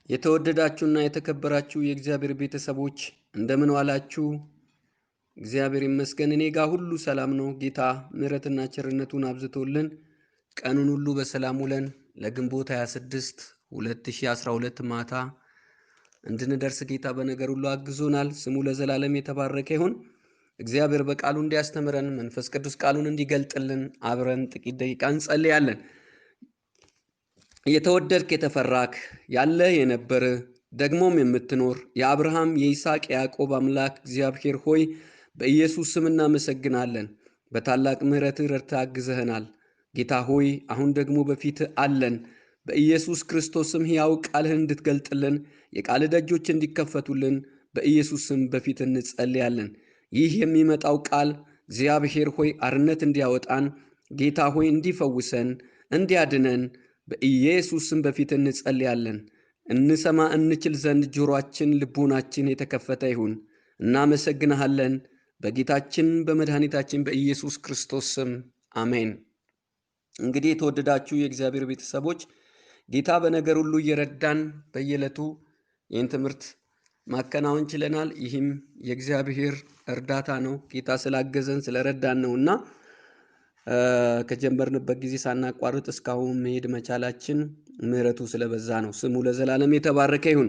የተወደዳችሁና የተከበራችሁ የእግዚአብሔር ቤተሰቦች እንደምን ዋላችሁ? እግዚአብሔር ይመስገን እኔ ጋር ሁሉ ሰላም ነው። ጌታ ምሕረትና ቸርነቱን አብዝቶልን ቀኑን ሁሉ በሰላም ውለን ለግንቦት 26 2012 ማታ እንድንደርስ ጌታ በነገር ሁሉ አግዞናል። ስሙ ለዘላለም የተባረከ ይሁን። እግዚአብሔር በቃሉ እንዲያስተምረን መንፈስ ቅዱስ ቃሉን እንዲገልጥልን አብረን ጥቂት ደቂቃ እንጸልያለን። የተወደድክ የተፈራክ ያለ የነበረ ደግሞም የምትኖር የአብርሃም የይስሐቅ የያዕቆብ አምላክ እግዚአብሔር ሆይ በኢየሱስ ስም እናመሰግናለን። በታላቅ ምሕረትህ ረድተህ አግዘኸናል። ጌታ ሆይ አሁን ደግሞ በፊትህ አለን። በኢየሱስ ክርስቶስ ስም ሕያው ቃልህን እንድትገልጥልን የቃልህ ደጆች እንዲከፈቱልን በኢየሱስ ስም በፊትህ እንጸልያለን። ይህ የሚመጣው ቃል እግዚአብሔር ሆይ አርነት እንዲያወጣን ጌታ ሆይ እንዲፈውሰን እንዲያድነን በኢየሱስ ስም በፊት እንጸልያለን። እንሰማ እንችል ዘንድ ጆሮአችን ልቦናችን የተከፈተ ይሁን። እናመሰግንሃለን በጌታችን በመድኃኒታችን በኢየሱስ ክርስቶስ ስም አሜን። እንግዲህ የተወደዳችሁ የእግዚአብሔር ቤተሰቦች ጌታ በነገር ሁሉ እየረዳን በየዕለቱ ይህን ትምህርት ማከናወን ችለናል። ይህም የእግዚአብሔር እርዳታ ነው። ጌታ ስላገዘን ስለረዳን ነውና ከጀመርንበት ጊዜ ሳናቋርጥ እስካሁን መሄድ መቻላችን ምሕረቱ ስለበዛ ነው። ስሙ ለዘላለም የተባረከ ይሁን።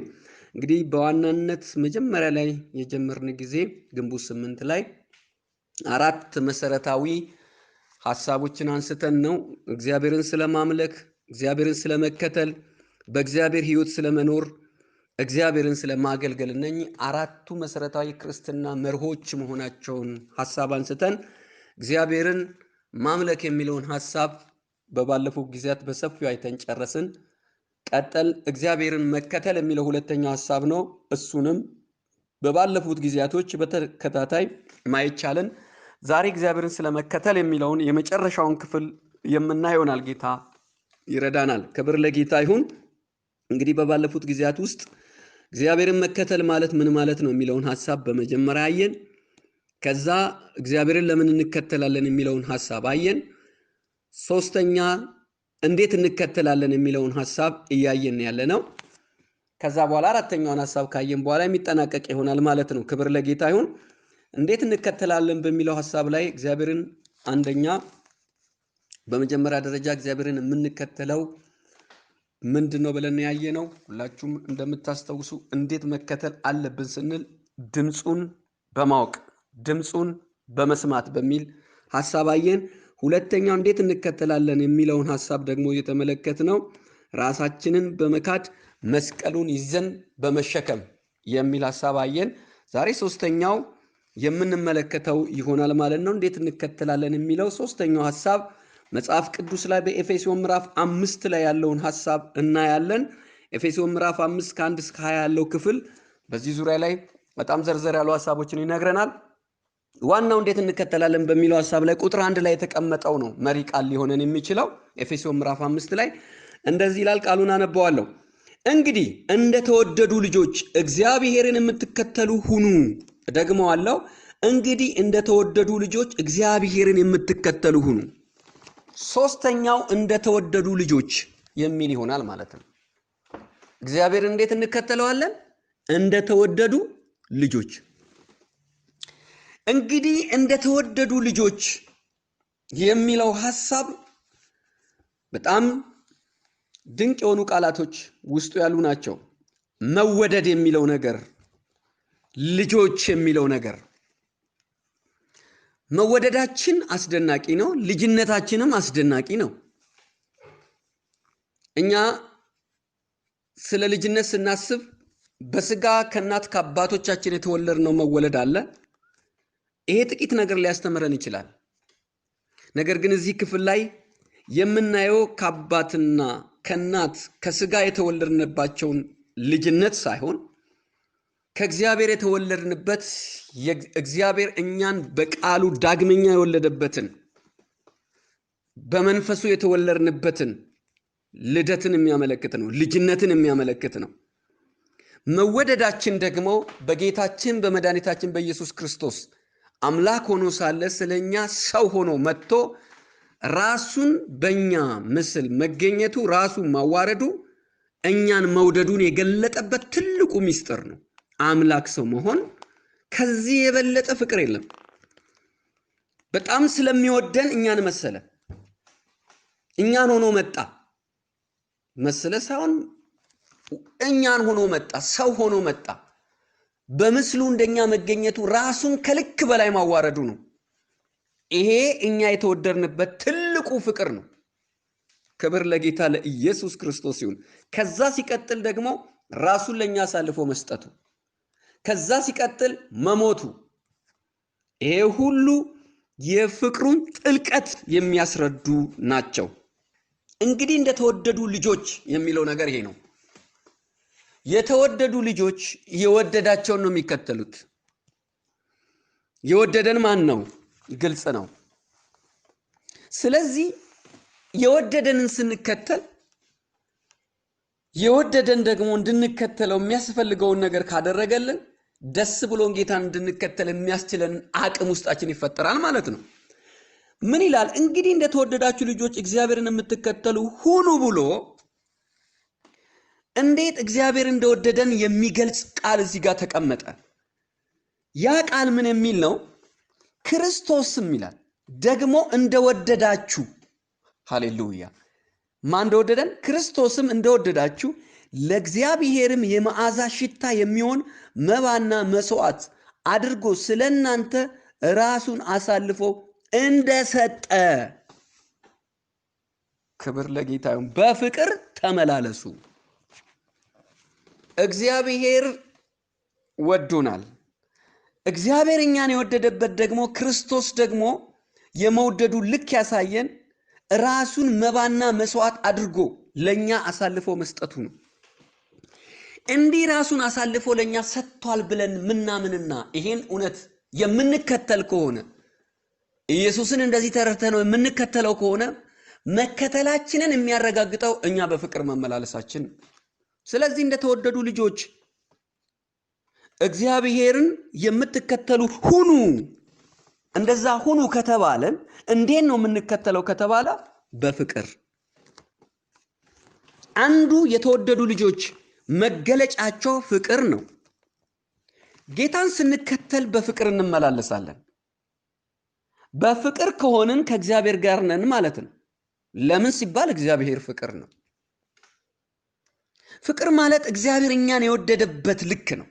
እንግዲህ በዋናነት መጀመሪያ ላይ የጀመርን ጊዜ ግንቦት 8 ላይ 4 መሰረታዊ ሐሳቦችን አንስተን ነው እግዚአብሔርን ስለማምለክ፣ እግዚአብሔርን ስለመከተል፣ በእግዚአብሔር ሕይወት ስለመኖር፣ እግዚአብሔርን ስለማገልገል እነኚህ 4ቱ መሰረታዊ ክርስትና መርሆች መሆናቸውን ሐሳብ አንስተን እግዚአብሔርን ማምለክ የሚለውን ሐሳብ በባለፉት ጊዜያት በሰፊው አይተን ጨረስን። ቀጠል እግዚአብሔርን መከተል የሚለው ሁለተኛው ሐሳብ ነው። እሱንም በባለፉት ጊዜያቶች በተከታታይ ማየት ቻለን። ዛሬ እግዚአብሔርን ስለመከተል የሚለውን የመጨረሻውን ክፍል የምናየው ይሆናል። ጌታ ይረዳናል። ክብር ለጌታ ይሁን። እንግዲህ በባለፉት ጊዜያት ውስጥ እግዚአብሔርን መከተል ማለት ምን ማለት ነው የሚለውን ሐሳብ በመጀመሪያ አየን። ከዛ እግዚአብሔርን ለምን እንከተላለን የሚለውን ሐሳብ አየን። ሶስተኛ እንዴት እንከተላለን የሚለውን ሐሳብ እያየን ያለ ነው። ከዛ በኋላ አራተኛውን ሐሳብ ካየን በኋላ የሚጠናቀቅ ይሆናል ማለት ነው። ክብር ለጌታ ይሁን። እንዴት እንከተላለን በሚለው ሐሳብ ላይ እግዚአብሔርን አንደኛ በመጀመሪያ ደረጃ እግዚአብሔርን የምንከተለው ምንድነው ብለን ያየነው? ሁላችሁም እንደምታስተውሱ እንዴት መከተል አለብን ስንል ድምጹን በማወቅ ድምጹን በመስማት በሚል ሐሳብ አየን። ሁለተኛው እንዴት እንከተላለን የሚለውን ሐሳብ ደግሞ የተመለከትነው ራሳችንን በመካድ መስቀሉን ይዘን በመሸከም የሚል ሐሳብ አየን። ዛሬ ሶስተኛው የምንመለከተው ይሆናል ማለት ነው። እንዴት እንከተላለን የሚለው ሶስተኛው ሐሳብ መጽሐፍ ቅዱስ ላይ በኤፌሶን ምዕራፍ 5 ላይ ያለውን ሐሳብ እናያለን። ኤፌሶን ምዕራፍ 5 ከ1 እስከ 20 ያለው ክፍል በዚህ ዙሪያ ላይ በጣም ዘርዘር ያሉ ሐሳቦችን ይነግረናል። ዋናው እንዴት እንከተላለን በሚለው ሐሳብ ላይ ቁጥር 1 ላይ የተቀመጠው ነው መሪ ቃል ሊሆነን የሚችለው። ኤፌሶን ምዕራፍ 5 ላይ እንደዚህ ይላል። ቃሉን አነበዋለሁ። እንግዲህ እንደተወደዱ ልጆች እግዚአብሔርን የምትከተሉ ሁኑ። ደግመዋለሁ። እንግዲህ እንደተወደዱ ልጆች እግዚአብሔርን የምትከተሉ ሁኑ። ሶስተኛው እንደተወደዱ ልጆች የሚል ይሆናል ማለት ነው። እግዚአብሔርን እንዴት እንከተለዋለን? እንደተወደዱ ልጆች። እንግዲህ እንደተወደዱ ልጆች የሚለው ሐሳብ በጣም ድንቅ የሆኑ ቃላቶች ውስጡ ያሉ ናቸው። መወደድ የሚለው ነገር፣ ልጆች የሚለው ነገር፣ መወደዳችን አስደናቂ ነው። ልጅነታችንም አስደናቂ ነው። እኛ ስለ ልጅነት ስናስብ በስጋ ከእናት ከአባቶቻችን የተወለድነው መወለድ አለ። ይሄ ጥቂት ነገር ሊያስተምረን ይችላል። ነገር ግን እዚህ ክፍል ላይ የምናየው ከአባትና ከእናት ከስጋ የተወለድንባቸውን ልጅነት ሳይሆን ከእግዚአብሔር የተወለድንበት እግዚአብሔር እኛን በቃሉ ዳግመኛ የወለደበትን በመንፈሱ የተወለድንበትን ልደትን የሚያመለክት ነው። ልጅነትን የሚያመለክት ነው። መወደዳችን ደግሞ በጌታችን በመድኃኒታችን በኢየሱስ ክርስቶስ አምላክ ሆኖ ሳለ ስለኛ ሰው ሆኖ መጥቶ ራሱን በእኛ ምስል መገኘቱ ራሱን ማዋረዱ እኛን መውደዱን የገለጠበት ትልቁ ሚስጥር ነው። አምላክ ሰው መሆን ከዚህ የበለጠ ፍቅር የለም። በጣም ስለሚወደን እኛን መሰለ። እኛን ሆኖ መጣ መሰለ ሳይሆን እኛን ሆኖ መጣ፣ ሰው ሆኖ መጣ። በምስሉ እንደኛ መገኘቱ ራሱን ከልክ በላይ ማዋረዱ ነው። ይሄ እኛ የተወደድንበት ትልቁ ፍቅር ነው። ክብር ለጌታ ለኢየሱስ ክርስቶስ ይሁን። ከዛ ሲቀጥል ደግሞ ራሱን ለኛ አሳልፎ መስጠቱ፣ ከዛ ሲቀጥል መሞቱ፣ ይሄ ሁሉ የፍቅሩን ጥልቀት የሚያስረዱ ናቸው። እንግዲህ እንደተወደዱ ልጆች የሚለው ነገር ይሄ ነው። የተወደዱ ልጆች የወደዳቸውን ነው የሚከተሉት። የወደደን ማን ነው? ግልጽ ነው። ስለዚህ የወደደንን ስንከተል የወደደን ደግሞ እንድንከተለው የሚያስፈልገውን ነገር ካደረገልን ደስ ብሎን ጌታን እንድንከተል የሚያስችለን አቅም ውስጣችን ይፈጠራል ማለት ነው። ምን ይላል? እንግዲህ እንደተወደዳችሁ ልጆች እግዚአብሔርን የምትከተሉ ሁኑ ብሎ እንዴት እግዚአብሔር እንደወደደን የሚገልጽ ቃል እዚህ ጋር ተቀመጠ። ያ ቃል ምን የሚል ነው? ክርስቶስም ይላል ደግሞ እንደወደዳችሁ። ሃሌሉያ! ማን እንደወደደን? ክርስቶስም እንደወደዳችሁ ለእግዚአብሔርም የመዓዛ ሽታ የሚሆን መባና መስዋዕት አድርጎ ስለእናንተ ራሱን አሳልፎ እንደሰጠ። ክብር ለጌታ ይሁን። በፍቅር ተመላለሱ። እግዚአብሔር ወዶናል። እግዚአብሔር እኛን የወደደበት ደግሞ ክርስቶስ ደግሞ የመውደዱ ልክ ያሳየን ራሱን መባና መስዋዕት አድርጎ ለኛ አሳልፎ መስጠቱ ነው። እንዲህ ራሱን አሳልፎ ለኛ ሰጥቷል ብለን ምናምንና ይሄን እውነት የምንከተል ከሆነ ኢየሱስን እንደዚህ ተረድተነው የምንከተለው ከሆነ መከተላችንን የሚያረጋግጠው እኛ በፍቅር መመላለሳችን። ስለዚህ እንደተወደዱ ልጆች እግዚአብሔርን የምትከተሉ ሁኑ። እንደዛ ሁኑ ከተባለን እንዴት ነው የምንከተለው ከተባለ በፍቅር። አንዱ የተወደዱ ልጆች መገለጫቸው ፍቅር ነው። ጌታን ስንከተል በፍቅር እንመላለሳለን። በፍቅር ከሆንን ከእግዚአብሔር ጋር ነን ማለት ነው። ለምን ሲባል እግዚአብሔር ፍቅር ነው። ፍቅር ማለት እግዚአብሔር እኛን የወደደበት ልክ ነው።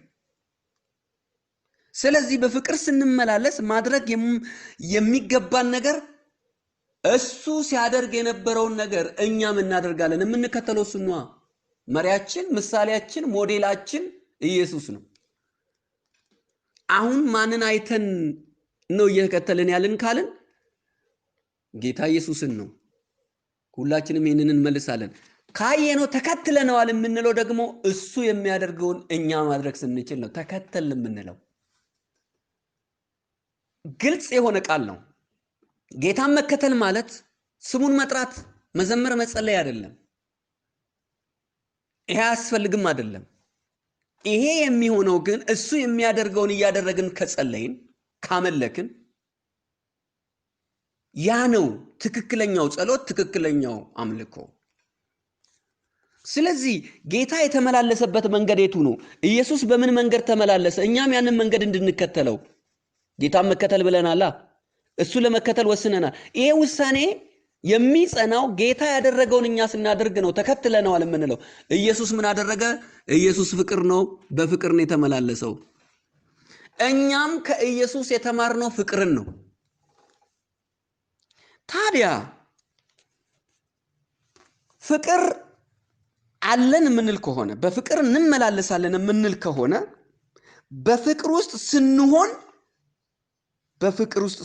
ስለዚህ በፍቅር ስንመላለስ ማድረግ የሚገባን ነገር እሱ ሲያደርግ የነበረውን ነገር እኛም እናደርጋለን። የምንከተለው እሱ ነው። መሪያችን፣ ምሳሌያችን፣ ሞዴላችን ኢየሱስ ነው። አሁን ማንን አይተን ነው እየተከተልን ያልን ካልን ጌታ ኢየሱስን ነው። ሁላችንም ይህንን እንመልሳለን። ካየነው ተከትለነዋል የምንለው ደግሞ እሱ የሚያደርገውን እኛ ማድረግ ስንችል ነው ተከተልን የምንለው። ግልጽ የሆነ ቃል ነው። ጌታን መከተል ማለት ስሙን መጥራት፣ መዘመር፣ መጸለይ አይደለም። ይሄ አያስፈልግም አይደለም። ይሄ የሚሆነው ግን እሱ የሚያደርገውን እያደረግን ከጸለይን ካመለክን ያ ነው ትክክለኛው ጸሎት፣ ትክክለኛው አምልኮ። ስለዚህ ጌታ የተመላለሰበት መንገድ የቱ ነው? ኢየሱስ በምን መንገድ ተመላለሰ? እኛም ያንን መንገድ እንድንከተለው ጌታን መከተል ብለናል። እሱ ለመከተል ወስነናል። ይሄ ውሳኔ የሚጸናው ጌታ ያደረገውን እኛ ስናደርግ ነው ተከትለነዋል የምንለው። ኢየሱስ ምን አደረገ? ኢየሱስ ፍቅር ነው። በፍቅር ነው የተመላለሰው። እኛም ከኢየሱስ የተማርነው ፍቅርን ነው። ታዲያ ፍቅር አለን የምንል ከሆነ በፍቅር እንመላለሳለን የምንል ከሆነ በፍቅር ውስጥ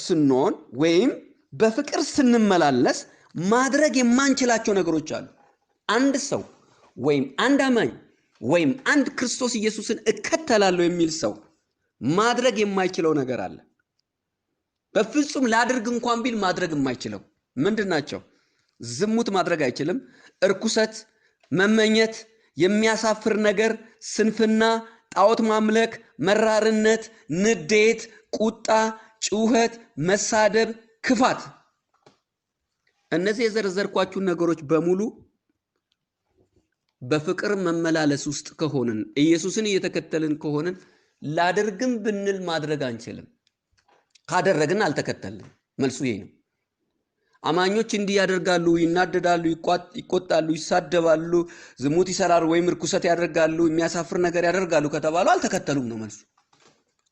ስንሆን ወይም በፍቅር ስንመላለስ ማድረግ የማንችላቸው ነገሮች አሉ። አንድ ሰው ወይም አንድ አማኝ ወይም አንድ ክርስቶስ ኢየሱስን እከተላለሁ የሚል ሰው ማድረግ የማይችለው ነገር አለ። በፍጹም ላድርግ እንኳን ቢል ማድረግ የማይችለው ምንድናቸው? ዝሙት ማድረግ አይችልም። እርኩሰት፣ መመኘት፣ የሚያሳፍር ነገር፣ ስንፍና፣ ጣዖት ማምለክ፣ መራርነት፣ ንዴት፣ ቁጣ፣ ጩኸት፣ መሳደብ፣ ክፋት። እነዚህ የዘረዘርኳችሁን ነገሮች በሙሉ በፍቅር መመላለስ ውስጥ ከሆነን ኢየሱስን እየተከተልን ከሆነን ላደርግም ብንል ማድረግ አንችልም። ካደረግን አልተከተልን። መልሱ ይሄ ነው። አማኞች እንዲህ ያደርጋሉ፣ ይናደዳሉ፣ ይቆጣሉ፣ ይሳደባሉ፣ ዝሙት ይሰራሉ ወይም ርኩሰት ያደርጋሉ፣ የሚያሳፍር ነገር ያደርጋሉ ከተባሉ አልተከተሉም ነው መልሱ።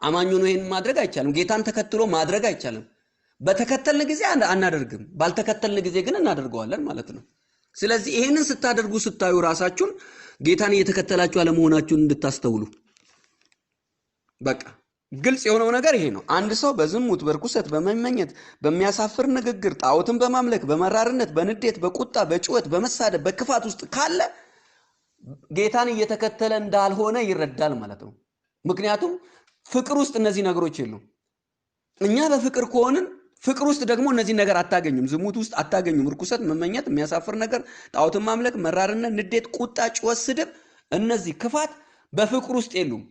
አማኙ ነው ይሄን ማድረግ አይቻልም። ጌታን ተከትሎ ማድረግ አይቻልም። በተከተልን ጊዜ አናደርግም፣ ባልተከተልን ጊዜ ግን እናደርገዋለን ማለት ነው። ስለዚህ ይሄንን ስታደርጉ ስታዩ ራሳችሁን ጌታን እየተከተላችሁ አለመሆናችሁን እንድታስተውሉ በቃ ግልጽ የሆነው ነገር ይሄ ነው። አንድ ሰው በዝሙት፣ በርኩሰት፣ በመመኘት፣ በሚያሳፍር ንግግር፣ ጣዖትን በማምለክ፣ በመራርነት፣ በንዴት፣ በቁጣ፣ በጭወት፣ በመሳደብ፣ በክፋት ውስጥ ካለ ጌታን እየተከተለ እንዳልሆነ ይረዳል ማለት ነው። ምክንያቱም ፍቅር ውስጥ እነዚህ ነገሮች የሉም። እኛ በፍቅር ከሆንን ፍቅር ውስጥ ደግሞ እነዚህ ነገር አታገኙም። ዝሙት ውስጥ አታገኙም። ርኩሰት፣ መመኘት፣ የሚያሳፍር ነገር፣ ጣዖትን ማምለክ፣ መራርነት፣ ንዴት፣ ቁጣ፣ ጭወት፣ ስድብ፣ እነዚህ ክፋት በፍቅር ውስጥ የሉም።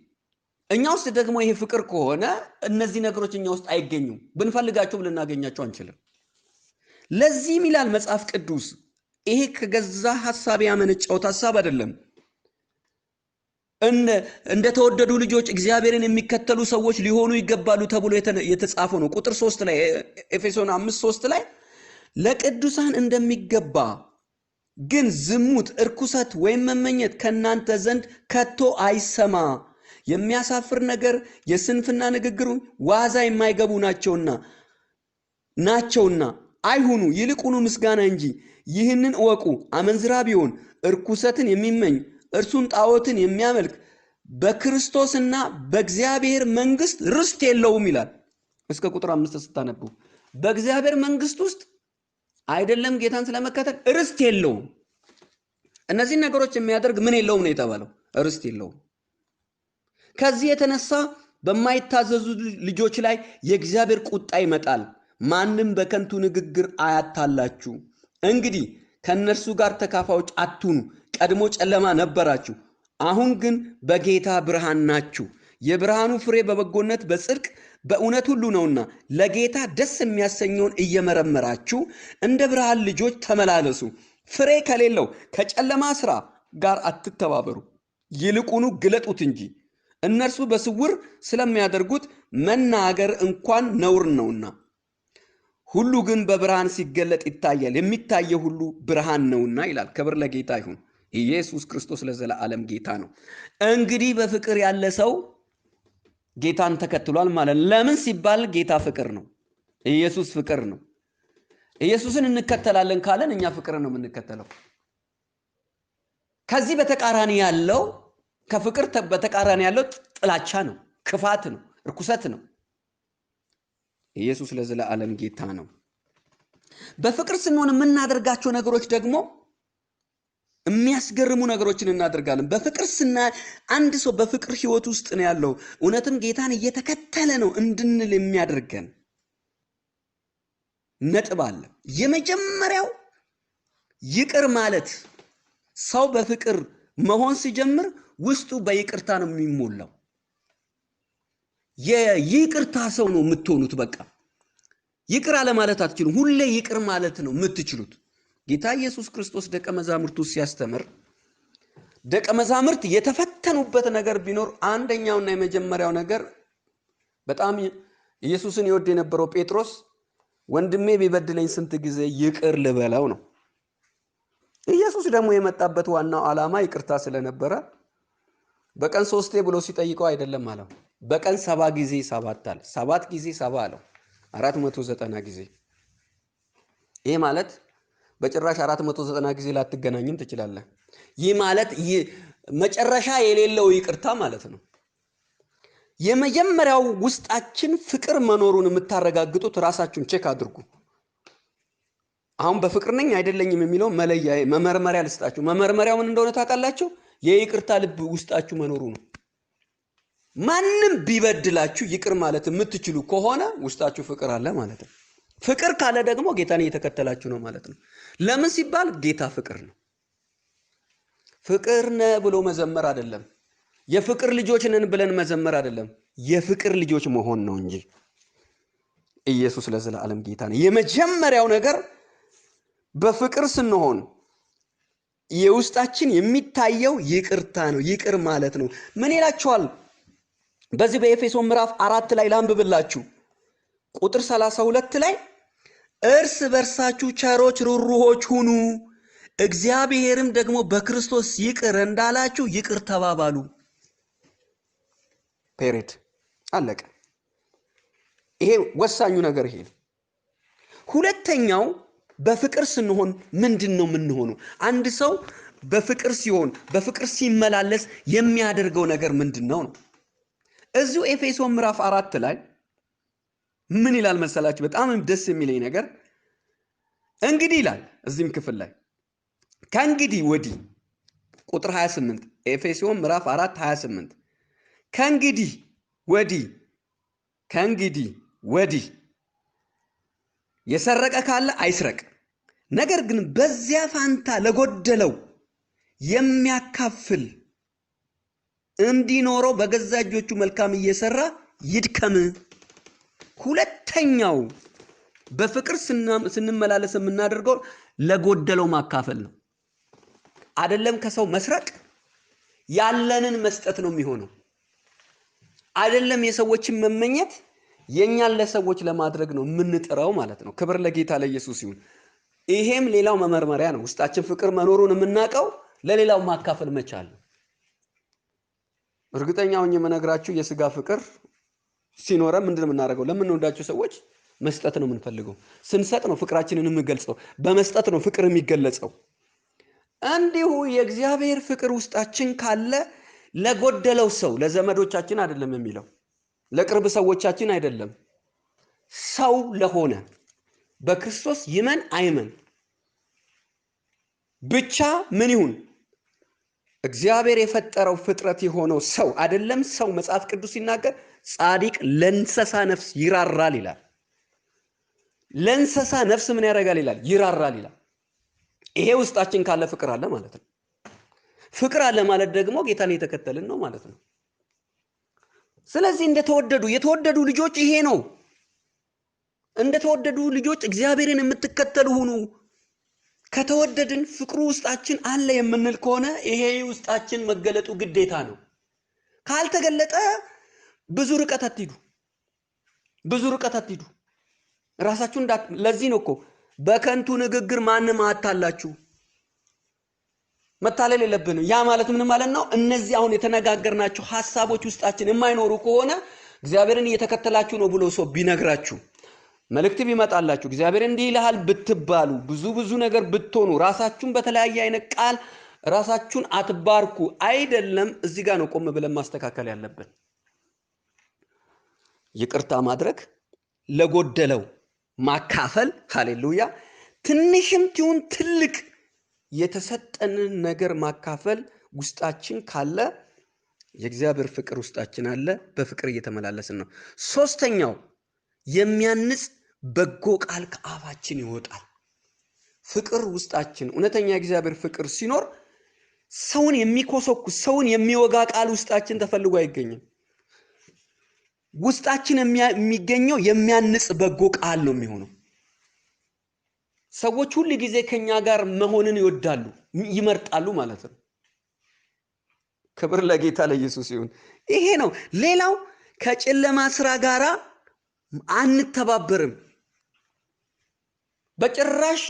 እኛ ውስጥ ደግሞ ይሄ ፍቅር ከሆነ እነዚህ ነገሮች እኛ ውስጥ አይገኙም። ብንፈልጋቸውም ልናገኛቸው አንችልም። ለዚህም ይላል መጽሐፍ ቅዱስ ይሄ ከገዛ ሐሳብ ያመነጨው ሐሳብ አይደለም። እንደተወደዱ ልጆች እግዚአብሔርን የሚከተሉ ሰዎች ሊሆኑ ይገባሉ ተብሎ የተጻፈው ነው። ቁጥር 3 ላይ ኤፌሶን 5:3 ላይ ለቅዱሳን እንደሚገባ ግን ዝሙት፣ እርኩሰት ወይም መመኘት ከናንተ ዘንድ ከቶ አይሰማ። የሚያሳፍር ነገር፣ የስንፍና ንግግር ዋዛ የማይገቡ ናቸውና አይሁኑ፣ ይልቁኑ ምስጋና እንጂ። ይህንን እወቁ፣ አመንዝራ ቢሆን እርኩሰትን የሚመኝ እርሱም ጣዖትን የሚያመልክ በክርስቶስና በእግዚአብሔር መንግስት ርስት የለውም ይላል። እስከ ቁጥር 5 ስታነቡ በእግዚአብሔር መንግስት ውስጥ አይደለም ጌታን ስለመከተል ርስት የለውም። እነዚህ ነገሮች የሚያደርግ ምን የለውም ነው የተባለው? ርስት የለውም። ከዚህ የተነሳ በማይታዘዙ ልጆች ላይ የእግዚአብሔር ቁጣ ይመጣል። ማንም በከንቱ ንግግር አያታላችሁ። እንግዲህ ከነርሱ ጋር ተካፋዮች አትሁኑ። ቀድሞ ጨለማ ነበራችሁ፣ አሁን ግን በጌታ ብርሃን ናችሁ። የብርሃኑ ፍሬ በበጎነት፣ በጽድቅ፣ በእውነት ሁሉ ነውና ለጌታ ደስ የሚያሰኘውን እየመረመራችሁ እንደ ብርሃን ልጆች ተመላለሱ። ፍሬ ከሌለው ከጨለማ ስራ ጋር አትተባበሩ፣ ይልቁኑ ግለጡት እንጂ። እነርሱ በስውር ስለሚያደርጉት መናገር እንኳን ነውር ነውና፣ ሁሉ ግን በብርሃን ሲገለጥ ይታያል፣ የሚታየው ሁሉ ብርሃን ነውና ይላል። ክብር ለጌታ ይሁን። ኢየሱስ ክርስቶስ ለዘላለም ጌታ ነው። እንግዲህ በፍቅር ያለ ሰው ጌታን ተከትሏል ማለት ነው። ለምን ሲባል ጌታ ፍቅር ነው። ኢየሱስ ፍቅር ነው። ኢየሱስን እንከተላለን ካለን እኛ ፍቅርን ነው የምንከተለው። ከዚህ በተቃራኒ ያለው ከፍቅር በተቃራኒ ያለው ጥላቻ ነው፣ ክፋት ነው፣ ርኩሰት ነው። ኢየሱስ ለዘላለም ጌታ ነው። በፍቅር ስንሆን የምናደርጋቸው ነገሮች ደግሞ የሚያስገርሙ ነገሮችን እናደርጋለን። በፍቅር አንድ ሰው በፍቅር ህይወት ውስጥ ነው ያለው፣ እውነትም ጌታን እየተከተለ ነው እንድንል የሚያደርገን ነጥብ አለ። የመጀመሪያው ይቅር ማለት። ሰው በፍቅር መሆን ሲጀምር ውስጡ በይቅርታ ነው የሚሞላው። የይቅርታ ሰው ነው የምትሆኑት። በቃ ይቅር አለ ማለት አትችሉም። ሁሌ ይቅር ማለት ነው የምትችሉት። ጌታ ኢየሱስ ክርስቶስ ደቀ መዛሙርቱ ሲያስተምር ደቀ መዛሙርት የተፈተኑበት ነገር ቢኖር አንደኛውና የመጀመሪያው ነገር በጣም ኢየሱስን ይወድ የነበረው ጴጥሮስ ወንድሜ ቢበድለኝ ስንት ጊዜ ይቅር ልበለው ነው። ኢየሱስ ደግሞ የመጣበት ዋናው ዓላማ ይቅርታ ስለነበረ በቀን 3 ብሎ ሲጠይቀው አይደለም አለው። በቀን 7 ጊዜ 7 አለ። 7 ጊዜ 7 አለው 490 ጊዜ። ይሄ ማለት በጭራሽ 490 ጊዜ ላትገናኝም ትችላለህ። ይህ ማለት መጨረሻ የሌለው ይቅርታ ማለት ነው። የመጀመሪያው ውስጣችን ፍቅር መኖሩን የምታረጋግጡት ራሳችሁን ቼክ አድርጉ። አሁን በፍቅር ነኝ አይደለኝም የሚለው መመርመሪያ ልስጣችሁ። መመርመሪያው ምን እንደሆነ ታውቃላችሁ? የይቅርታ ልብ ውስጣችሁ መኖሩ ነው። ማንም ቢበድላችሁ ይቅር ማለት የምትችሉ ከሆነ ውስጣችሁ ፍቅር አለ ማለት ነው። ፍቅር ካለ ደግሞ ጌታን እየተከተላችሁ ነው ማለት ነው። ለምን ሲባል ጌታ ፍቅር ነው። ፍቅር ነህ ብሎ መዘመር አይደለም። የፍቅር ልጆች ነን ብለን መዘመር አይደለም። የፍቅር ልጆች መሆን ነው እንጂ። ኢየሱስ ለዘላለም ጌታ ነው። የመጀመሪያው ነገር በፍቅር ስንሆን የውስጣችን የሚታየው ይቅርታ ነው። ይቅር ማለት ነው። ምን ይላችኋል? በዚህ በኤፌሶን ምዕራፍ 4 ላይ ላንብብላችሁ። ቁጥር 32 ላይ እርስ በርሳችሁ ቸሮች ሩሩሆች ሁኑ፣ እግዚአብሔርም ደግሞ በክርስቶስ ይቅር እንዳላችሁ ይቅር ተባባሉ። ፔሬድ አለቀ። ይሄ ወሳኙ ነገር ይሄ ነው። ሁለተኛው በፍቅር ስንሆን ምንድነው የምንሆነው? አንድ ሰው በፍቅር ሲሆን በፍቅር ሲመላለስ የሚያደርገው ነገር ምንድነው ነው? እዚሁ ኤፌሶን ምዕራፍ 4 ላይ ምን ይላል መሰላችሁ? በጣም ደስ የሚለኝ ነገር እንግዲህ ይላል እዚህም ክፍል ላይ ከእንግዲህ ወዲህ ቁጥር 28 ኤፌሶን ምዕራፍ 4 28 ከእንግዲህ ወዲህ የሰረቀ ካለ አይስረቅ፣ ነገር ግን በዚያ ፋንታ ለጎደለው የሚያካፍል እንዲኖረው በገዛ እጆቹ መልካም እየሰራ ይድከም። ሁለተኛው በፍቅር ስንመላለስ የምናደርገው ለጎደለው ማካፈል ነው። አይደለም ከሰው መስረቅ፣ ያለንን መስጠት ነው የሚሆነው። አይደለም የሰዎችን መመኘት፣ የኛን ለሰዎች ለማድረግ ነው የምንጥረው ማለት ነው። ክብር ለጌታ ለኢየሱስ ይሁን። ይሄም ሌላው መመርመሪያ ነው። ውስጣችን ፍቅር መኖሩን የምናውቀው ለሌላው ማካፈል መቻል ነው። እርግጠኛው የምነግራችሁ የሥጋ ፍቅር ሲኖረን ምንድነው የምናደርገው? ለምንወዳቸው ሰዎች መስጠት ነው የምንፈልገው። ስንሰጥ ነው ፍቅራችንን የምንገልጸው። በመስጠት ነው ፍቅር የሚገለጸው። እንዲሁ የእግዚአብሔር ፍቅር ውስጣችን ካለ ለጎደለው ሰው፣ ለዘመዶቻችን አይደለም የሚለው፣ ለቅርብ ሰዎቻችን አይደለም፣ ሰው ለሆነ በክርስቶስ ይመን አይመን ብቻ ምን ይሁን እግዚአብሔር የፈጠረው ፍጥረት የሆነው ሰው አይደለም። ሰው መጽሐፍ ቅዱስ ሲናገር ጻድቅ ለእንስሳ ነፍስ ይራራል ይላል። ለእንስሳ ነፍስ ምን ያደርጋል ይላል? ይራራል ይላል። ይሄ ውስጣችን ካለ ፍቅር አለ ማለት ነው። ፍቅር አለ ማለት ደግሞ ጌታን የተከተልን ነው ማለት ነው። ስለዚህ የተወደዱ ልጆች ይሄ ነው። እንደተወደዱ ልጆች እግዚአብሔርን የምትከተሉ ሁኑ። ከተወደድን ፍቅሩ ውስጣችን አለ የምንል ከሆነ ይሄ ውስጣችን መገለጡ ግዴታ ነው። ካልተገለጠ ብዙ ርቀት አትሂዱ። ራሳችሁ ለዚህ ነው እኮ በከንቱ ንግግር ማንም አታላችሁ። መታለል የለብንም። ያ ማለት ምን ማለት ነው? እነዚህ አሁን የተነጋገርናቸው ሐሳቦች ውስጣችን የማይኖሩ ከሆነ እግዚአብሔርን እየተከተላችሁ ነው ብሎ ሰው ቢነግራችሁ፣ መልእክት ቢመጣላችሁ፣ እግዚአብሔር እንዲህ ይልሃል ብትባሉ፣ ብዙ ነገር ብትሆኑ፣ ራሳችሁን በተለያየ አይነት ቃል ራሳችሁን አትባርኩ። አይደለም። እዚህ ጋር ነው ቆም ብለን ማስተካከል ያለብን። ይቅርታ ማድረግ፣ ለጎደለው ማካፈል፣ ሃሌሉያ። ትንሽም ትሁን ትልቅ የተሰጠንን ነገር ማካፈል ውስጣችን ካለ የእግዚአብሔር ፍቅር ውስጣችን አለ። በፍቅር እየተመላለስን ነው። ሶስተኛው የሚያንጽ በጎ ቃል ከአፋችን ይወጣል። ፍቅር ውስጣችን እውነተኛ የእግዚአብሔር ፍቅር ሲኖር ሰውን የሚኮሰኩስ ሰውን የሚወጋ ቃል ውስጣችን ተፈልጎ አይገኝም። ውስጣችን የሚገኘው የሚያንጽ በጎ ቃል ነው የሚሆነው። ሰዎች ሁሉ ጊዜ ከኛ ጋር መሆንን ይወዳሉ፣ ይመርጣሉ ማለት ነው። ክብር ለጌታ ለኢየሱስ ይሁን። ይሄ ነው። ሌላው ከጨለማ ስራ ጋራ አንተባበርም በጭራሽ።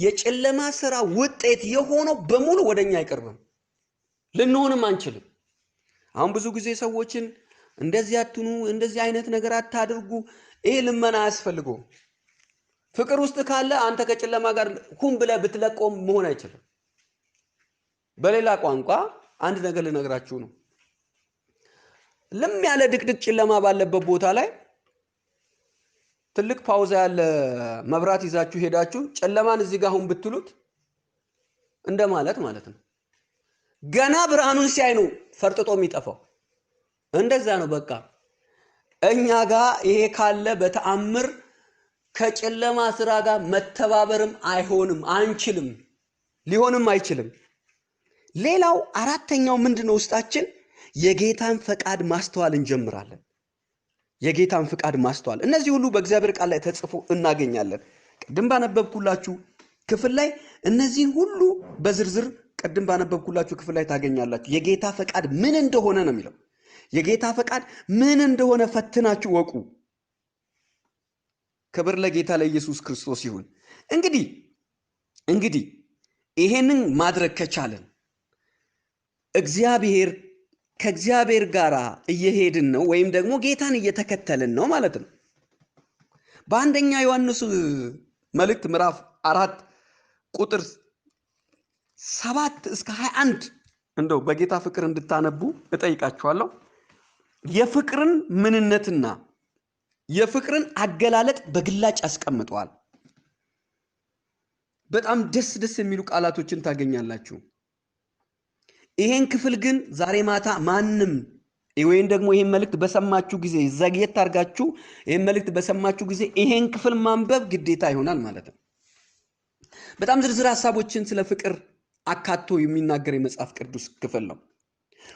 የጨለማ ስራ ውጤት የሆነው በሙሉ ወደኛ አይቀርብም፣ ልንሆንም አንችልም። አሁን ብዙ ጊዜ ሰዎችን እንደዚህ አትኑ፣ እንደዚህ አይነት ነገር አታድርጉ፣ ይሄ ልመና አያስፈልገውም። ፍቅር ውስጥ ካለ አንተ ከጨለማ ጋር ሁን ብለህ ብትለቆም መሆን አይችልም። በሌላ ቋንቋ አንድ ነገር ልነግራችሁ ነው። ልም ያለ ድቅድቅ ጨለማ ባለበት ቦታ ላይ ትልቅ ፓውዛ ያለ መብራት ይዛችሁ ሄዳችሁ ጨለማን እዚህ ጋር ሁን ብትሉት እንደማለት ማለት ነው። ገና ብርሃኑን ሲያይ ነው ፈርጥጦ የሚጠፋው። እንደዛ ነው። በቃ እኛ ጋር ይሄ ካለ በተአምር ከጨለማ ስራ ጋር መተባበርም አይሆንም፣ አንችልም፣ ሊሆንም አይችልም። ሌላው አራተኛው ምንድነው? ውስጣችን የጌታን ፈቃድ ማስተዋል እንጀምራለን። የጌታን ፈቃድ ማስተዋል፣ እነዚህ ሁሉ በእግዚአብሔር ቃል ላይ ተጽፎ እናገኛለን። ቅድም ባነበብኩላችሁ ክፍል ላይ እነዚህን ሁሉ በዝርዝር ቀደም ባነበብኩላችሁ ክፍል ላይ ታገኛላችሁ። የጌታ ፈቃድ ምን እንደሆነ ነው የሚለው። የጌታ ፈቃድ ምን እንደሆነ ፈትናችሁ ወቁ። ክብር ለጌታ ለኢየሱስ ክርስቶስ ይሁን። እንግዲህ ይሄንን ማድረግ ከቻለን ከእግዚአብሔር ጋር እየሄድን ነው ወይም ደግሞ ጌታን እየተከተልን ነው ማለት ነው። በአንደኛ ዮሐንስ መልእክት ምዕራፍ 4 ቁጥር 7 እስከ 21 እንደው በጌታ ፍቅር እንድታነቡ እጠይቃችኋለሁ። የፍቅርን ምንነትና የፍቅርን አገላለጥ በግላጭ ያስቀምጠዋል። በጣም ደስ የሚሉ ቃላቶችን ታገኛላችሁ። ይሄን ክፍል ግን ዛሬ ማታ ማንም ወይም ደግሞ ይሄን መልእክት በሰማችሁ ጊዜ ዘግየት አድርጋችሁ ይሄን መልእክት በሰማችሁ ጊዜ ይሄን ክፍል ማንበብ ግዴታ ይሆናል ማለት ነው። በጣም ዝርዝር ሐሳቦችን ስለ ፍቅር አካቶ የሚናገር የመጽሐፍ ቅዱስ ክፍል ነው።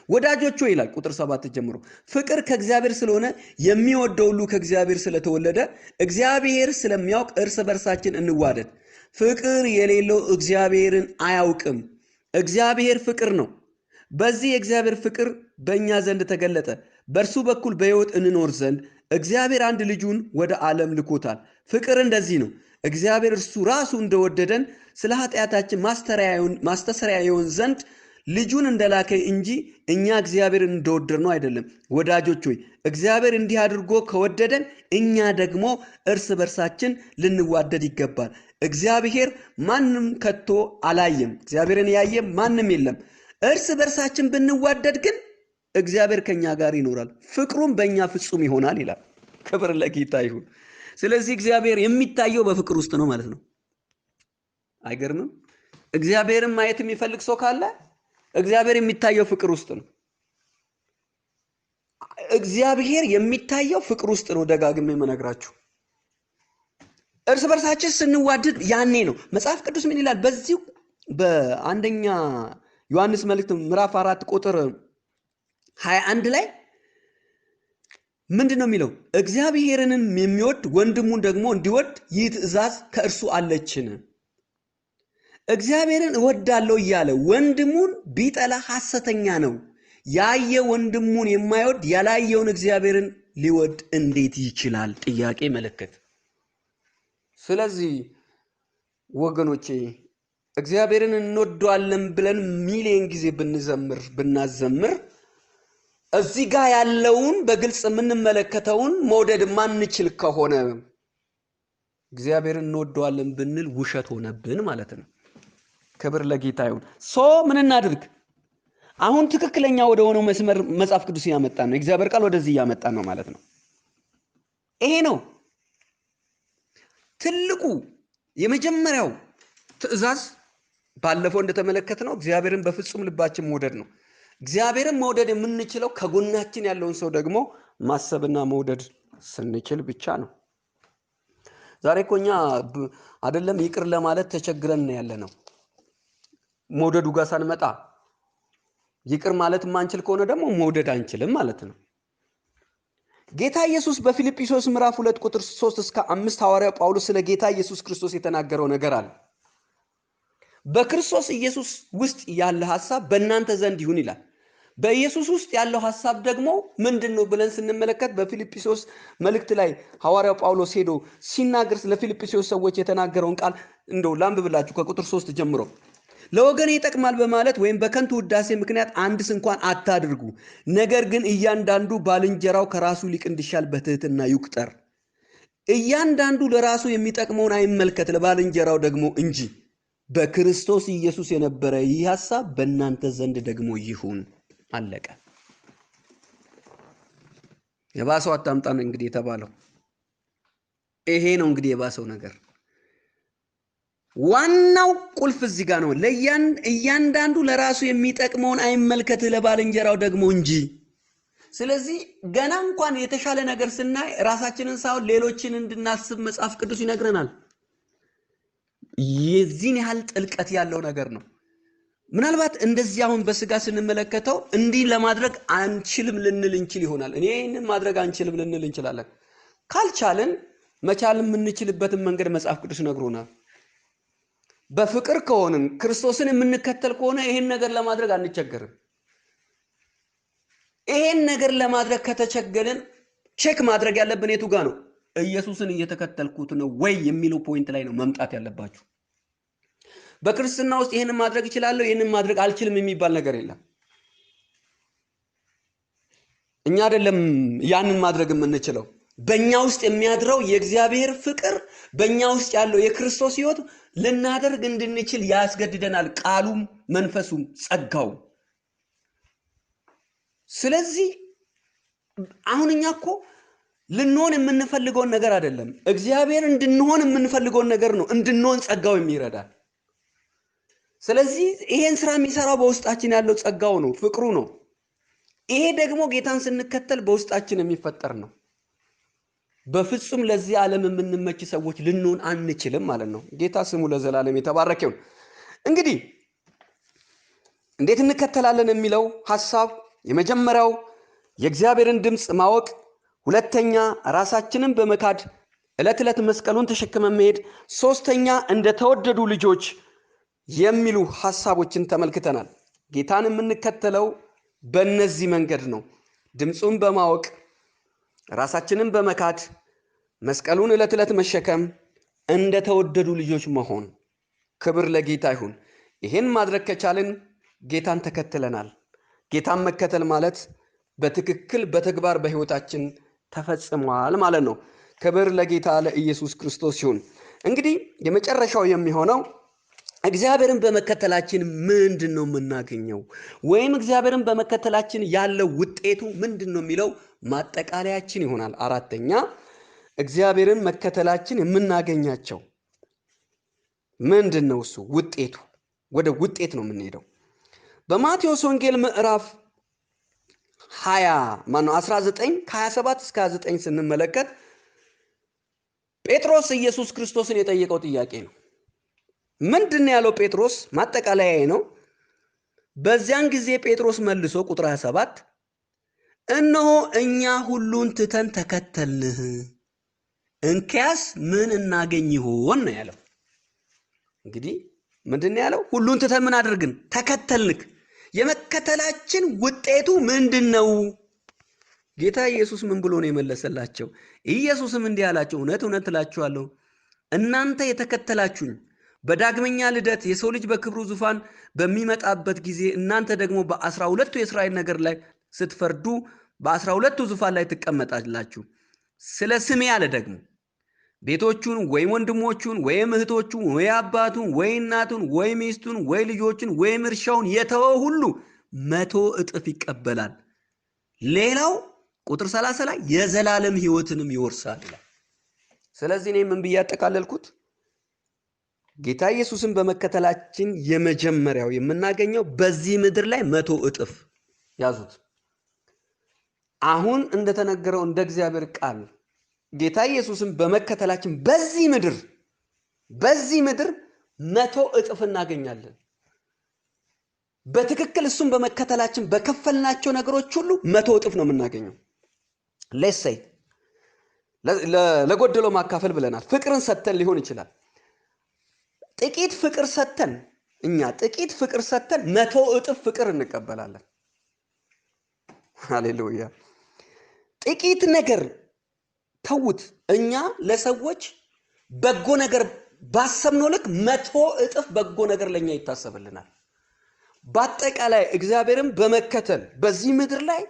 ወዳጆች ሆይ ይላል ቁጥር 7 ጀምሮ፣ ፍቅር ከእግዚአብሔር ስለሆነ የሚወደው ሁሉ ከእግዚአብሔር ስለተወለደ እግዚአብሔር ስለሚያውቅ እርስ በርሳችን እንዋደድ። ፍቅር የሌለው እግዚአብሔርን አያውቅም። እግዚአብሔር ፍቅር ነው። በዚህ የእግዚአብሔር ፍቅር በእኛ ዘንድ ተገለጠ፣ በእርሱ በኩል በሕይወት እንኖር ዘንድ እግዚአብሔር አንድ ልጁን ወደ ዓለም ልኮታል። ፍቅር እንደዚህ ነው፣ እግዚአብሔር እርሱ ራሱ እንደወደደን ስለ ኃጢአታችን ማስተሰሪያ ይሆን ዘንድ ልጁን እንደላከ እንጂ እኛ እግዚአብሔርን እንደወደድ ነው አይደለም። ወዳጆች ሆይ እግዚአብሔር እንዲህ አድርጎ ከወደደን እኛ ደግሞ እርስ በርሳችን ልንዋደድ ይገባል። እግዚአብሔር ማንም ከቶ አላየም፣ እግዚአብሔርን ያየ ማንም የለም። እርስ በርሳችን ብንዋደድ ግን እግዚአብሔር ከኛ ጋር ይኖራል፣ ፍቅሩም በእኛ ፍጹም ይሆናል ይላል። ክብር ለጌታ ይሁን። ስለዚህ እግዚአብሔር የሚታየው በፍቅር ውስጥ ነው ማለት ነው። አይገርምም? እግዚአብሔርን ማየት የሚፈልግ ሰው ካለ እግዚአብሔር የሚታየው ፍቅር ውስጥ ነው። እግዚአብሔር የሚታየው ፍቅር ውስጥ ነው። ደጋግሜ የምነግራችሁ እርስ በርሳችን ስንዋደድ ያኔ ነው። መጽሐፍ ቅዱስ ምን ይላል? በዚሁ በአንደኛ ዮሐንስ መልእክት ምዕራፍ 4 ቁጥር 21 ላይ ምንድን ነው የሚለው? እግዚአብሔርንም የሚወድ ወንድሙን ደግሞ እንዲወድ ይህ ትእዛዝ ከእርሱ አለችን። እግዚአብሔርን እወዳለሁ እያለ ወንድሙን ቢጠላ ሐሰተኛ ነው። ያየ ወንድሙን የማይወድ ያላየውን እግዚአብሔርን ሊወድ እንዴት ይችላል? ጥያቄ ምልክት። ስለዚህ ወገኖቼ እግዚአብሔርን እንወደዋለን ብለን ሚሊዮን ጊዜ ብናዘምር እዚህ ጋር ያለውን በግልጽ የምንመለከተውን መውደድ ማንችል ከሆነ እግዚአብሔርን እንወደዋለን ብንል ውሸት ሆነብን ማለት ነው። ክብር ለጌታ ይሁን። ምን እናድርግ? አሁን ትክክለኛ ወደ ሆነው መስመር መጽሐፍ ቅዱስ ያመጣን ነው። እግዚአብሔር ቃል ወደዚህ ያመጣን ነው ማለት ነው። ይሄ ነው ትልቁ የመጀመሪያው ትእዛዝ። ባለፈው እንደተመለከትነው እግዚአብሔርን በፍጹም ልባችን መውደድ ነው። እግዚአብሔርን መውደድ የምንችለው ከጎናችን ያለውን ሰው ደግሞ ማሰብና መውደድ ስንችል ብቻ ነው። ዛሬ እኮ እኛ አይደለም ይቅር ለማለት ተቸግረን ያለ ነው። መውደዱ ጋር ሳንመጣ ይቅር ማለት ማንችል ከሆነ ደግሞ መውደድ አንችልም ማለት ነው። ጌታ ኢየሱስ በፊልጵስዩስ ምዕራፍ 2 ቁጥር 3 እስከ 5 ሐዋርያው ጳውሎስ ስለ ጌታ ኢየሱስ ክርስቶስ የተናገረው ነገር አለ። በክርስቶስ ኢየሱስ ውስጥ ያለ ሐሳብ በእናንተ ዘንድ ይሁን ይላል። በኢየሱስ ውስጥ ያለው ሐሳብ ደግሞ ምንድነው ብለን ስንመለከት በፊልጵስዩስ መልእክት ላይ ሐዋርያው ጳውሎስ ሄዶ ሲናገር ስለ ፊልጵስዩስ ሰዎች የተናገረውን ቃል እንደው ላንብብላችሁ ከቁጥር 3 ጀምሮ። ለወገን ይጠቅማል በማለት ወይም በከንቱ ውዳሴ ምክንያት አንድስ እንኳን አታድርጉ። ነገር ግን እያንዳንዱ ባልንጀራው ከራሱ ይልቅ እንዲሻል በትህትና ይቁጠር። እያንዳንዱ ለራሱ የሚጠቅመውን አይመልከት፣ ለባልንጀራው ደግሞ እንጂ። በክርስቶስ ኢየሱስ የነበረ ይህ ሐሳብ በእናንተ ዘንድ ደግሞ ይሁን። አለቀ። የባሰው አታምጣን እንግዲህ የተባለው ይሄ ነው። እንግዲህ የባሰው ነገር ዋናው ቁልፍ እዚህ ጋር ነው። እያንዳንዱ ለራሱ የሚጠቅመውን አይመልከት፣ ለባልንጀራው ደግሞ እንጂ። ስለዚህ ገና እንኳን የተሻለ ነገር ስናይ ራሳችንን ሳይሆን ሌሎችን እንድናስብ መጽሐፍ ቅዱስ ይነግረናል። የዚህን ያህል ጥልቀት ያለው ነገር ነው። ምናልባት እንደዚህ አሁን በስጋ ስንመለከተው እንዲህ ለማድረግ አንችልም ልንል እንችል ይሆናል። እኔን ማድረግ አንችልም ልንል እንችላለን። ካልቻለን መቻል የምንችልበትን መንገድ መጽሐፍ ቅዱስ ነግሮናል። በፍቅር ከሆንን ክርስቶስን የምንከተል ከሆነ ይሄን ነገር ለማድረግ አንቸገርም። ይሄን ነገር ለማድረግ ከተቸገርን ቼክ ማድረግ ያለብን የቱ ጋር ነው? ኢየሱስን እየተከተልኩት ነው ወይ የሚለው ፖይንት ላይ ነው መምጣት ያለባችሁ። በክርስትና ውስጥ ይሄንን ማድረግ እችላለሁ ይሄንን ማድረግ አልችልም የሚባል ነገር የለም። እኛ አይደለም ያንን ማድረግ የምንችለው። በእኛ ውስጥ የሚያድረው የእግዚአብሔር ፍቅር በእኛ ውስጥ ያለው የክርስቶስ ሕይወት ልናደርግ እንድንችል ያስገድደናል። ቃሉም መንፈሱም ጸጋው። ስለዚህ አሁን እኛ እኮ ልንሆን የምንፈልገውን ነገር አይደለም እግዚአብሔር እንድንሆን የምንፈልገውን ነገር ነው እንድንሆን ጸጋው የሚረዳል። ስለዚህ ይሄን ስራ የሚሰራው በውስጣችን ያለው ጸጋው ነው፣ ፍቅሩ ነው። ይሄ ደግሞ ጌታን ስንከተል በውስጣችን የሚፈጠር ነው። በፍጹም ለዚህ ዓለም የምንመች ሰዎች ልንሆን አንችልም ማለት ነው። ጌታ ስሙ ለዘላለም የተባረከ ይሁን። እንግዲህ እንዴት እንከተላለን የሚለው ሐሳብ የመጀመሪያው የእግዚአብሔርን ድምጽ ማወቅ፣ ሁለተኛ ራሳችንን በመካድ ዕለት ዕለት መስቀሉን ተሸክመን መሄድ፣ ሶስተኛ እንደተወደዱ ልጆች የሚሉ ሐሳቦችን ተመልክተናል። ጌታን የምንከተለው በእነዚህ መንገድ ነው። ድምጹን በማወቅ ራሳችንን በመካድ መስቀሉን ዕለት ዕለት መሸከም፣ እንደተወደዱ ልጆች መሆን። ክብር ለጌታ ይሁን። ይሄን ማድረግ ከቻልን ጌታን ተከትለናል። ጌታን መከተል ማለት በትክክል በተግባር በሕይወታችን ተፈጽሟል ማለት ነው። ክብር ለጌታ ለኢየሱስ ክርስቶስ ይሁን። እንግዲህ የመጨረሻው የሚሆነው እግዚአብሔርን በመከተላችን ምንድነው የምናገኘው ወይም እግዚአብሔርን በመከተላችን ያለው ውጤቱ ምንድነው የሚለው ማጠቃለያችን ይሆናል። አራተኛ እግዚአብሔርን መከተላችን የምናገኛቸው ምንድነው? እሱ ውጤቱ ወደ ውጤት ነው የምንሄደው። በማቴዎስ ወንጌል ምዕራፍ 19 ከ27 እስከ 29 ስንመለከት ጴጥሮስ ኢየሱስ ክርስቶስን የጠየቀው ጥያቄ ነው። ምንድነው ያለው ጴጥሮስ? ማጠቃለያዬ ነው። በዚያን ጊዜ ጴጥሮስ መልሶ ቁጥር 27 እነሆ እኛ ሁሉን ትተን ተከተልንህ፣ እንኪያስ ምን እናገኝ ይሆን ነው ያለው። እንግዲህ ምንድነው ያለው? ሁሉን ትተን ምን አድርግን? ተከተልንክ። የመከተላችን ውጤቱ ምንድነው? ጌታ ኢየሱስ ምን ብሎ ነው የመለሰላቸው? ኢየሱስም እንዲህ አላቸው፣ እውነት እውነት እላችኋለሁ እናንተ የተከተላችሁኝ በዳግመኛ ልደት የሰው ልጅ በክብሩ ዙፋን በሚመጣበት ጊዜ እናንተ ደግሞ በ12ቱ የእስራኤል ነገር ላይ ስትፈርዱ በ12ቱ ዙፋን ላይ ትቀመጣላችሁ። ስለ ስሜ አለ ደግሞ ቤቶቹን ወይም ወንድሞቹን ወይም እህቶቹን ወይ አባቱን ወይ እናቱን ወይ ሚስቱን ወይ ልጆቹን ወይም እርሻውን የተወ ሁሉ 100 እጥፍ ይቀበላል። ሌላው ቁጥር 30 ላይ የዘላለም ሕይወትንም ይወርሳል ይላል። ስለዚህ እኔ ምን ብዬ አጠቃለልኩት? ጌታ ኢየሱስን በመከተላችን የመጀመሪያው የምናገኘው በዚህ ምድር ላይ 100 እጥፍ ያዙት። አሁን እንደተነገረው እንደ እግዚአብሔር ቃል ጌታ ኢየሱስን በመከተላችን በዚህ ምድር 100 እጥፍ እናገኛለን። በትክክል እሱን በመከተላችን በከፈልናቸው ነገሮች ሁሉ 100 እጥፍ ነው የምናገኘው። ለሰይ ለጎደለው ማካፈል ብለናል። ፍቅርን ሰጥተን ሊሆን ይችላል። ጥቂት ፍቅር ሰጥተን 100 እጥፍ ፍቅር እንቀበላለን። ሃሌሉያ። ጥቂት ነገር ተውት። እኛ ለሰዎች በጎ ነገር ባሰብነው ልክ 100 እጥፍ በጎ ነገር ለኛ ይታሰብልናል። በአጠቃላይ እግዚአብሔርን በመከተል በዚህ ምድር ላይ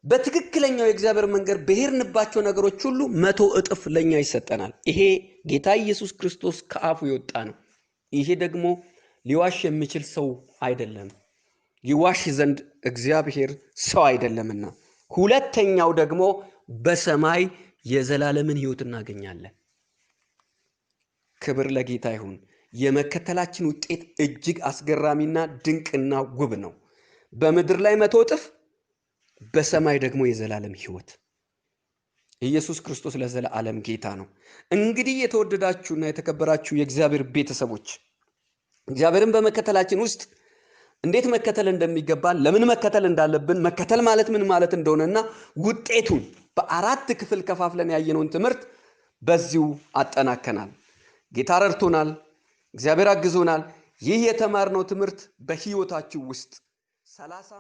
በትክክለኛው የእግዚአብሔር መንገድ በሄድንባቸው ነገሮች ሁሉ 100 እጥፍ ለኛ ይሰጠናል። ይሄ ጌታ ኢየሱስ ክርስቶስ ከአፉ የወጣ ነው። ይሄ ደግሞ ሊዋሽ የሚችል ሰው አይደለም፣ ይዋሽ ዘንድ እግዚአብሔር ሰው አይደለምና። ሁለተኛው ደግሞ በሰማይ የዘላለምን ሕይወት እናገኛለን። ክብር ለጌታ ይሁን። የመከተላችን ውጤት እጅግ አስገራሚና ድንቅና ውብ ነው። በምድር ላይ 100 እጥፍ፣ በሰማይ ደግሞ የዘላለም ሕይወት። ኢየሱስ ክርስቶስ ለዘላለም ጌታ ነው። እንግዲህ የተወደዳችሁና የተከበራችሁ የእግዚአብሔር ቤተሰቦች እግዚአብሔርን በመከተላችን ውስጥ እንዴት መከተል እንደሚገባን፣ ለምን መከተል እንዳለብን፣ መከተል ማለት ምን ማለት እንደሆነና ውጤቱን በ4 ክፍል ከፋፍለን ያየነውን ትምህርት በዚሁ አጠናከናል። ጌታ ረድቶናል። እግዚአብሔር አግዞናል። ይህ የተማርነው ትምህርት በህይወታችሁ ውስጥ 30